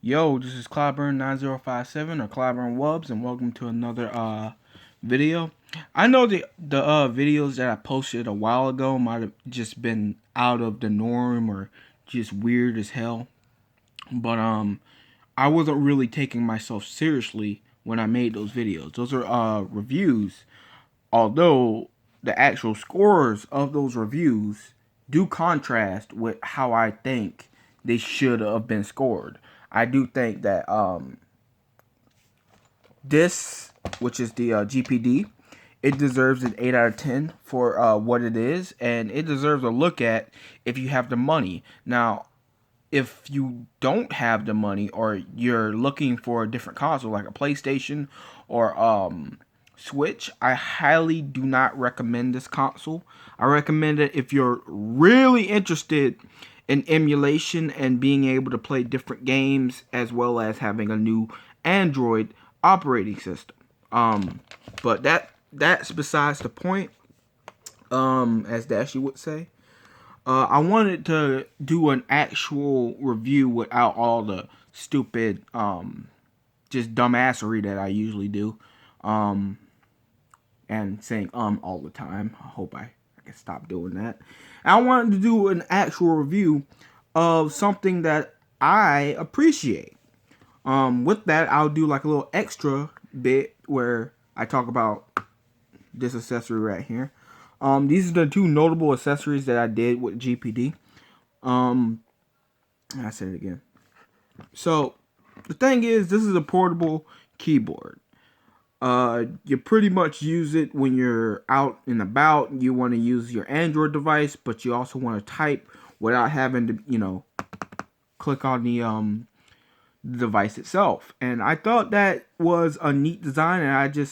Yo, this is Clyburn9057 or Clyburn Wubs, and welcome to another video. I know the videos that I posted a while ago might have just been out of the norm or just weird as hell, but I wasn't really taking myself seriously when I made those videos. Those are reviews, although the actual scores of those reviews do contrast with how I think they should have been scored. I do think that this, which is the GPD, it deserves an 8 out of 10 for what it is, and it deserves a look at if you have the money. Now, if you don't have the money or you're looking for a different console like a PlayStation or Switch, I highly do not recommend this console. I recommend it if you're really interested in emulation and being able to play different games as well as having a new Android operating system. But that's besides the point. As Dashy would say. I wanted to do an actual review without all the stupid, just dumbassery that I usually do, and saying all the time. I hope I can stop doing that. I wanted to do an actual review of something that I appreciate. With that, I'll do like a little extra bit where I talk about this accessory right here. These are the two notable accessories that I did with GPD. I said it again. So the thing is, this is a portable keyboard. You pretty much use it when you're out and about. You want to use your Android device, but you also want to type without having to, click on the device itself. And I thought that was a neat design, and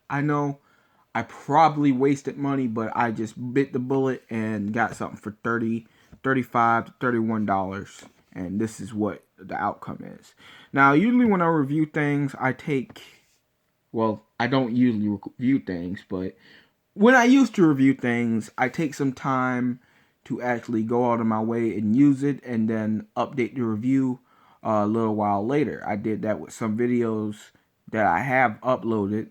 I know I probably wasted money, but I just bit the bullet and got something for $30, $35 to $31. And this is what the outcome is. Now, usually when I review things, I don't usually review things, but when I used to review things, I take some time to actually go out of my way and use it and then update the review a little while later. I did that with some videos that I have uploaded,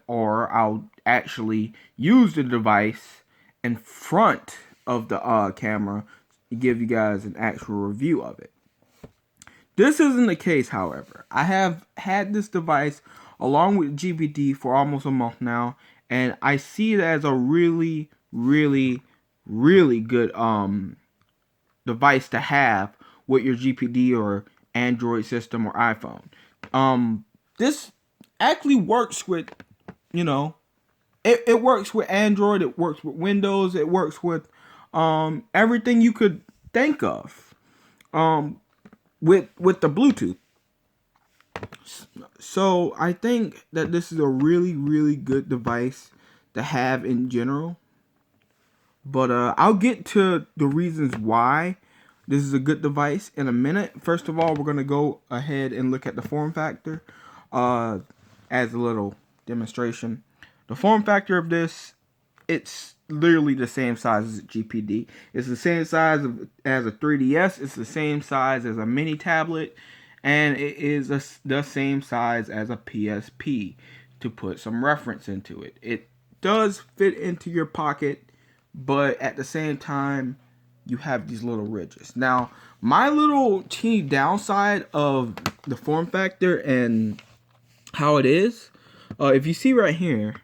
or I'll actually use the device in front of the camera to give you guys an actual review of it. This isn't the case, however. I have had this device along with GPD for almost a month now, and I see it as a really, really, really good device to have with your GPD or Android system or iPhone. This actually works with, it works with Android, it works with Windows, it works with everything you could think of with the Bluetooth. So I think that this is a really, really good device to have in general. But I'll get to the reasons why this is a good device in a minute. First of all, we're going to go ahead and look at the form factor as a little demonstration. The form factor of this, it's literally the same size as a GPD. It's the same size as a 3DS. It's the same size as a mini tablet. And it is the same size as a PSP, to put some reference into it. It does fit into your pocket, but at the same time, you have these little ridges. Now, my little teeny downside of the form factor and how it is, if you see right here,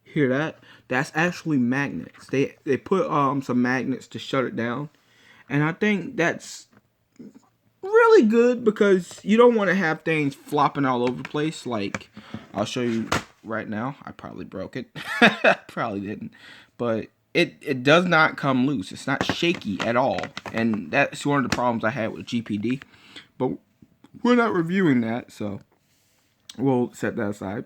hear that? That's actually magnets. They put some magnets to shut it down, and I think that's really good because you don't want to have things flopping all over the place. Like, I'll show you right now. I probably broke it. Probably didn't, but it does not come loose. It's not shaky at all, and that's one of the problems I had with GPD. But we're not reviewing that, so we'll set that aside.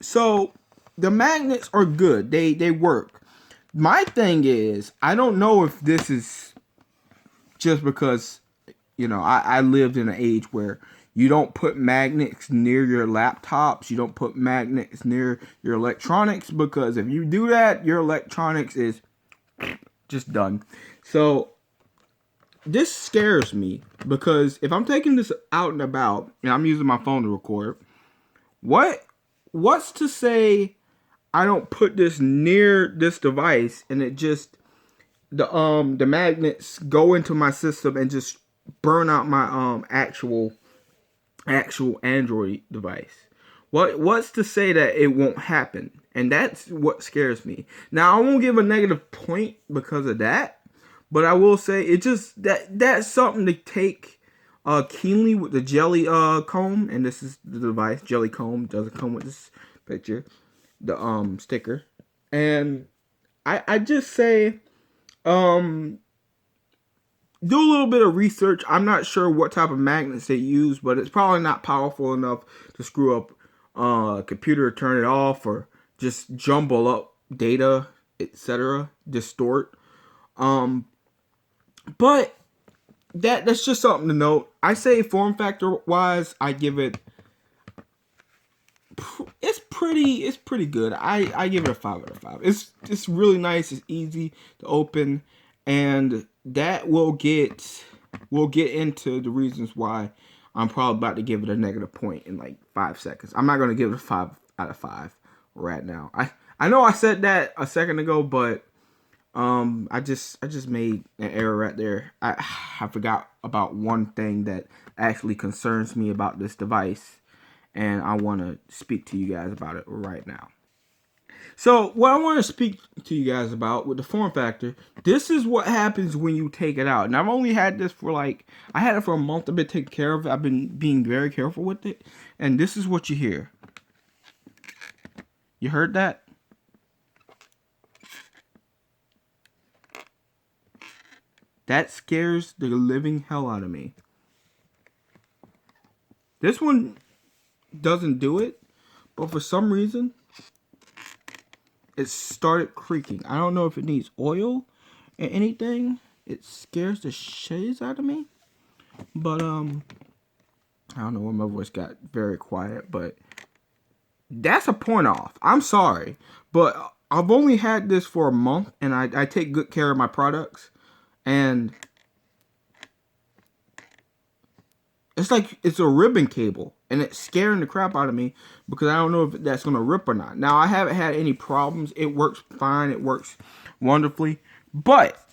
So the magnets are good. They work. My thing is, I don't know if this is just because, I lived in an age where you don't put magnets near your laptops. You don't put magnets near your electronics, because if you do that, your electronics is just done. So this scares me because if I'm taking this out and about and I'm using my phone to record, what's to say I don't put this near this device and it just the magnets go into my system and just burn out my actual Android device. What's to say that it won't happen? And that's what scares me. Now I won't give a negative point because of that, but I will say it just that's something to take keenly with the Jelly comb, and this is the device. JellyComb doesn't come with this picture, the sticker, and I just say do a little bit of research. I'm not sure what type of magnets they use, but it's probably not powerful enough to screw up a computer, turn it off, or just jumble up data, etc., distort. But that's just something to note. I say form factor wise, I give it. It's pretty good. I give it a 5 out of 5. It's really nice. It's easy to open, and that we'll get into the reasons why I'm probably about to give it a negative point in like 5 seconds. I'm not gonna give it a 5 out of 5 right now. I know I said that a second ago, but I just made an error right there. I forgot about one thing that actually concerns me about this device, and I want to speak to you guys about it right now. So what I want to speak to you guys about with the form factor, this is what happens when you take it out. And I've only had this for I had it for a month. I've been taking care of it. I've been being very careful with it. And this is what you hear. You heard that? That scares the living hell out of me. This one doesn't do it, but for some reason it started creaking. I don't know if it needs oil or anything. It scares the shades out of me. But I don't know why my voice got very quiet, but that's a point off. I'm sorry, but I've only had this for a month, and I take good care of my products, and it's like it's a ribbon cable, and it's scaring the crap out of me because I don't know if that's gonna rip or not. Now I haven't had any problems. It works fine. It works wonderfully, but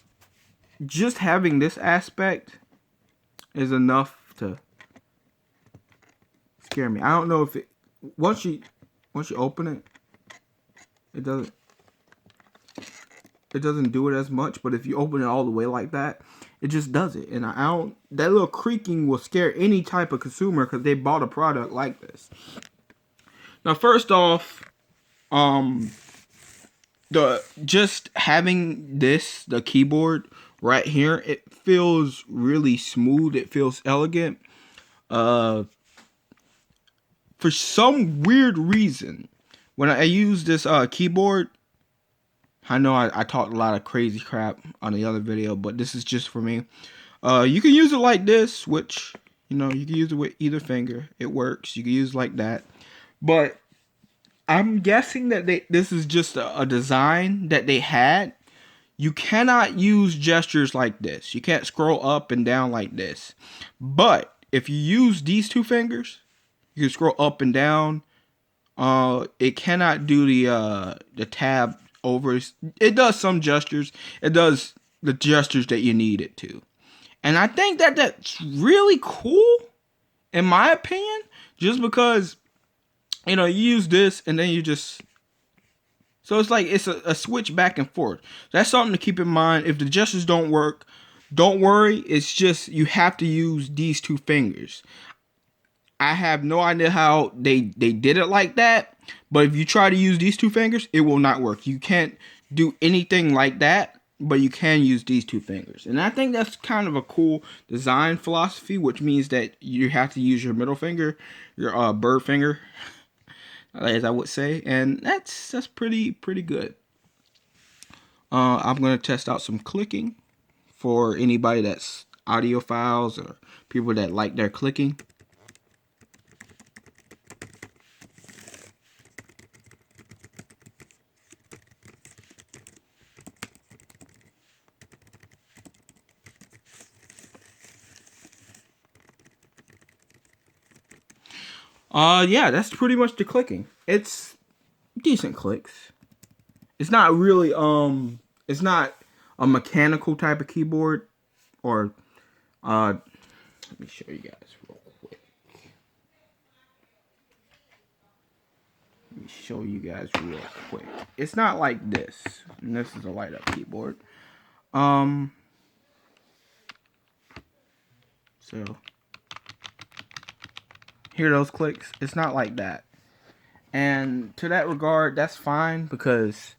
just having this aspect is enough to scare me. I don't know if it once you open it, it doesn't do it as much, but if you open it all the way like that, it just does it. And I don't, that little creaking will scare any type of consumer because they bought a product like this. Now, first off, just having the keyboard right here, it feels really smooth. It feels elegant. For some weird reason, when I use this keyboard, I know I talked a lot of crazy crap on the other video, but this is just for me. You can use it like this, which, you can use it with either finger. It works. You can use it like that. But I'm guessing that this is just a design that they had. You cannot use gestures like this. You can't scroll up and down like this. But if you use these two fingers, you can scroll up and down. It cannot do the tab over. It does some gestures. It does the gestures that you need it to. And I think that that's really cool, in my opinion, just because, you use this and then you just, so it's like it's a switch back and forth. That's something to keep in mind. If the gestures don't work, don't worry. It's just you have to use these two fingers. I have no idea how they did it like that, but if you try to use these two fingers, it will not work. You can't do anything like that, but you can use these two fingers. And I think that's kind of a cool design philosophy, which means that you have to use your middle finger, your bird finger, as I would say, and that's pretty good. I'm gonna test out some clicking for anybody that's audiophiles or people that like their clicking. Yeah, that's pretty much the clicking. It's decent clicks. It's not really it's not a mechanical type of keyboard, or let me show you guys real quick. Let me show you guys real quick. It's not like this. And this is a light up keyboard. So hear those clicks? It's not like that. And to that regard, that's fine, because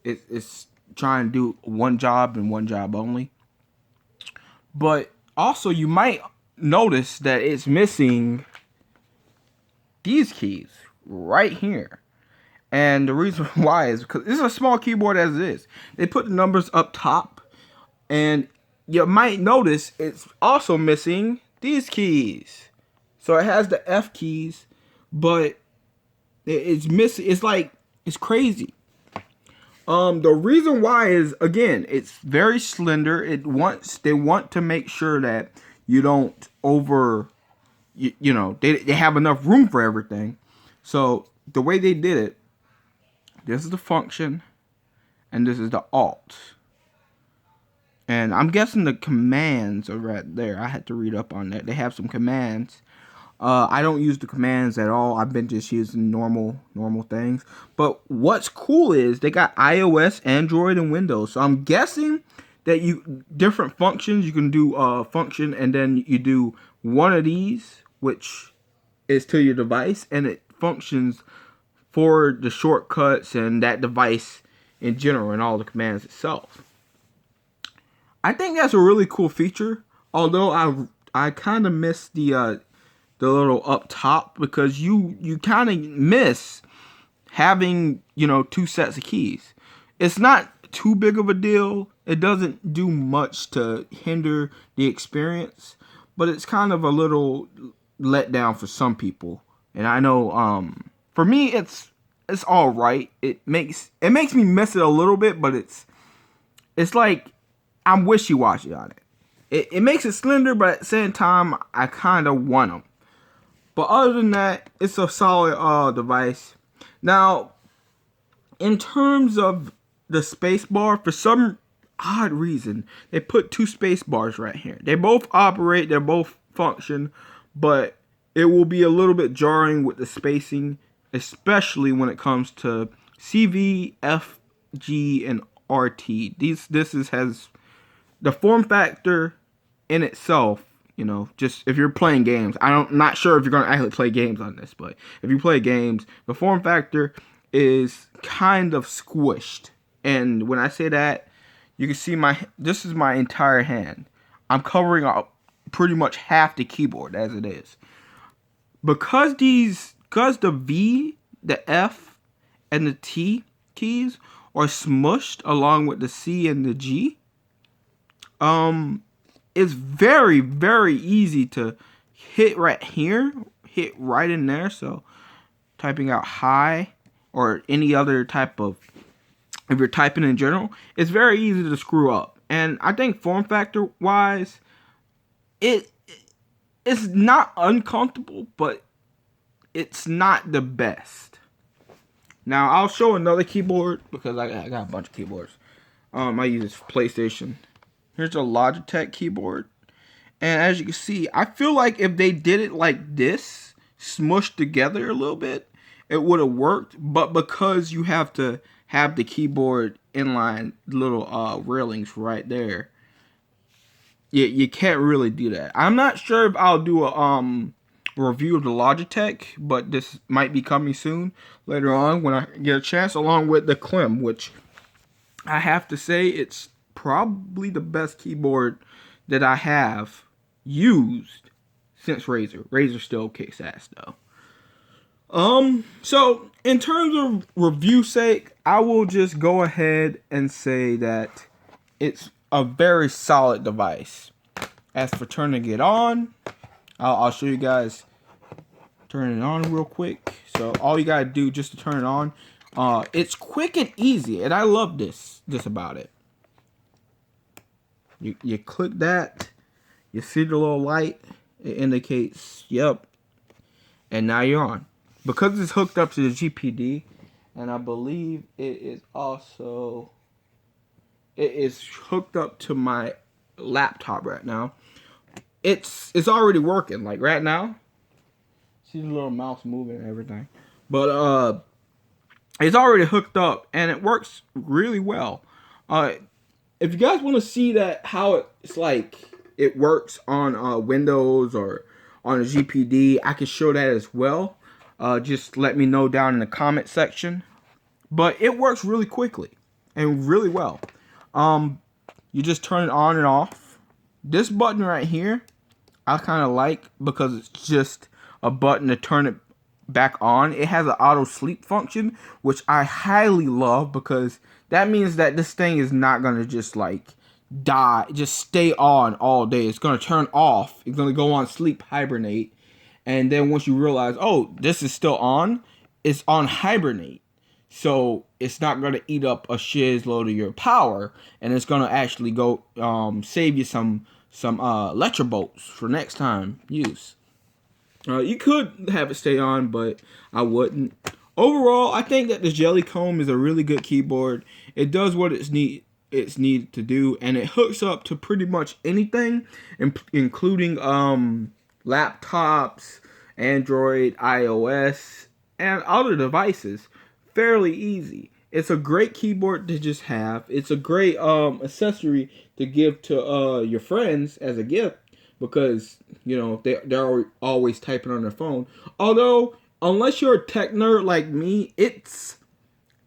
it's trying to do one job and one job only. But also, you might notice that it's missing these keys right here. And the reason why is because this is a small keyboard as it is. They put the numbers up top, and you might notice it's also missing these keys. So it has the F keys, but it's missing. It's like, it's crazy. The reason why is, again, it's very slender. They want to make sure that you don't you know, they have enough room for everything. So the way they did it, this is the function, and this is the alt. And I'm guessing the commands are right there. I had to read up on that. They have some commands. I don't use the commands at all. I've been just using normal things. But what's cool is they got iOS, Android, and Windows. So I'm guessing that different functions, you can do function, and then you do one of these, which is to your device, and it functions for the shortcuts and that device in general and all the commands itself. I think that's a really cool feature. Although I kind of miss the little up top, because you kind of miss having, you know, two sets of keys. It's not too big of a deal. It doesn't do much to hinder the experience, but it's kind of a little letdown for some people. And I know for me it's all right. It makes me miss it a little bit, but it's like I'm wishy-washy on it. It makes it slender, but at the same time I kind of want them. But other than that, it's a solid device. Now, in terms of the space bar, for some odd reason, they put two space bars right here. They both operate, they both function, but it will be a little bit jarring with the spacing, especially when it comes to CV, F, G, and RT. This has the form factor in itself. You know, just if you're playing games, I'm not sure if you're going to actually play games on this, but if you play games, the form factor is kind of squished. And when I say that, you can see this is my entire hand. I'm covering up pretty much half the keyboard as it is. Because the V, the F, and the T keys are smushed along with the C and the G, it's very, very easy to hit right here, hit right in there. So typing out hi or any other type of, if you're typing in general, it's very easy to screw up. And I think form factor wise, it's not uncomfortable, but it's not the best. Now I'll show another keyboard, because I got a bunch of keyboards. I use this PlayStation. Here's a Logitech keyboard. And as you can see, I feel like if they did it like this, smushed together a little bit, it would have worked. But because you have to have the keyboard inline little railings right there, you can't really do that. I'm not sure if I'll do a review of the Logitech, but this might be coming soon later on when I get a chance, along with the Clem, which I have to say it's probably the best keyboard that I have used since Razer. Razer still kicks ass though. So in terms of review sake, I will just go ahead and say that it's a very solid device. As for turning it on, I'll show you guys turning it on real quick. So all you gotta do just to turn it on, it's quick and easy, and I love this about it. You click that, you see the little light, it indicates, yep, and now you're on. Because it's hooked up to the GPD, and I believe it is also hooked up to my laptop right now. It's already working. Like right now, see the little mouse moving and everything. But it's already hooked up and it works really well. If you guys want to see that how it's like it works on Windows or on a GPD, I can show that as well. Just let me know down in the comment section. But it works really quickly and really well. You just turn it on and off. This button right here, I kind of like because it's just a button to turn it back on. It has an auto sleep function, which I highly love because that means that this thing is not going to just like die, just stay on all day. It's going to turn off. It's going to go on sleep, hibernate. And then once you realize, oh, this is still on, it's on hibernate. So it's not going to eat up a shiz load of your power, and it's going to actually go save you some electro bolts for next time use. You could have it stay on, but I wouldn't. Overall, I think that this JellyComb is a really good keyboard. It does what it's needed to do, and it hooks up to pretty much anything, including laptops, Android, iOS, and other devices. Fairly easy. It's a great keyboard to just have. It's a great accessory to give to your friends as a gift because, you know, they're always typing on their phone. Although, unless you're a tech nerd like me, it's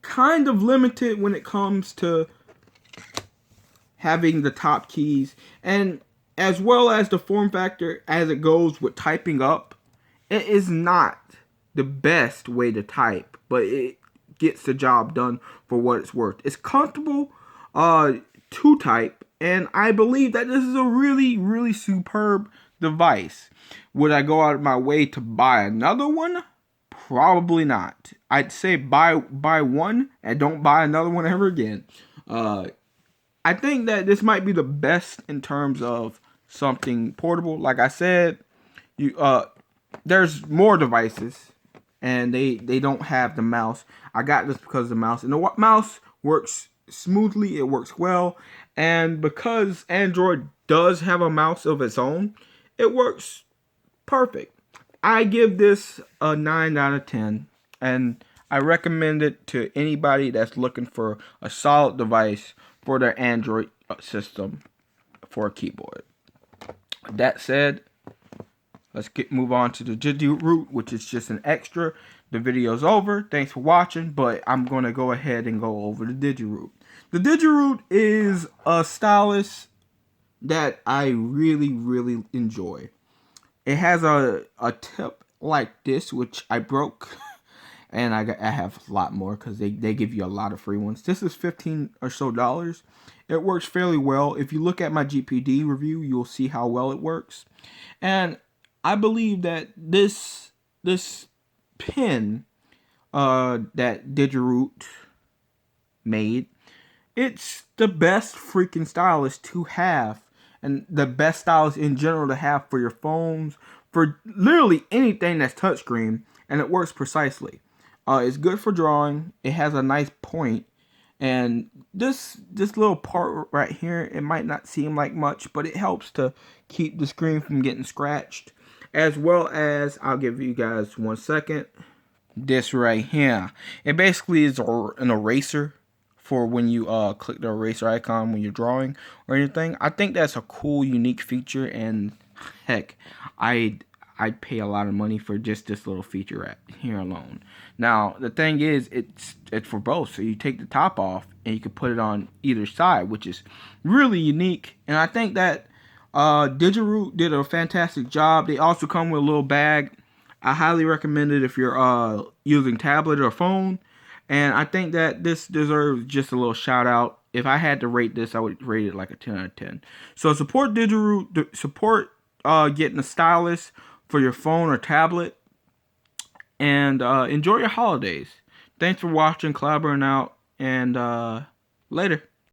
kind of limited when it comes to having the top keys. And as well as the form factor as it goes with typing up, it is not the best way to type, but it gets the job done for what it's worth. It's comfortable to type, and I believe that this is a really, really superb device. Would I go out of my way to buy another one? Probably not. I'd say buy one and don't buy another one ever again. I think that this might be the best in terms of something portable. Like I said, there's more devices, and they don't have the mouse. I got this because of the mouse, and the mouse works smoothly. It works well, and because Android does have a mouse of its own, it works perfect. I give this a 9 out of 10, and I recommend it to anybody that's looking for a solid device for their Android system for a keyboard. That said, let's move on to the DigiRoot, which is just an extra. The video's over. Thanks for watching, but I'm going to go ahead and go over the DigiRoot. The DigiRoot is a stylus that I really, really enjoy. It has a tip like this, which I broke, and I have a lot more because they give you a lot of free ones. This is $15 or so. It works fairly well. If you look at my GPD review, you'll see how well it works. And I believe that this pen that DigiRoot made, it's the best freaking stylus to have, and the best stylus in general to have for your phones, for literally anything that's touchscreen, and it works precisely. It's good for drawing. It has a nice point, and this little part right here, it might not seem like much, but it helps to keep the screen from getting scratched. As well as, I'll give you guys 1 second, this right here. It basically is an eraser for when you click the eraser icon when you're drawing or anything. I think that's a cool, unique feature, and heck, I'd pay a lot of money for just this little feature right here alone. Now, the thing is, it's for both. So you take the top off and you can put it on either side, which is really unique. And I think that DigiRoot did a fantastic job. They also come with a little bag. I highly recommend it if you're using tablet or phone. And I think that this deserves just a little shout out. If I had to rate this, I would rate it like a 10 out of 10. So support DigiRoot. Support getting a stylus for your phone or tablet. And enjoy your holidays. Thanks for watching. Collaborating out. And later.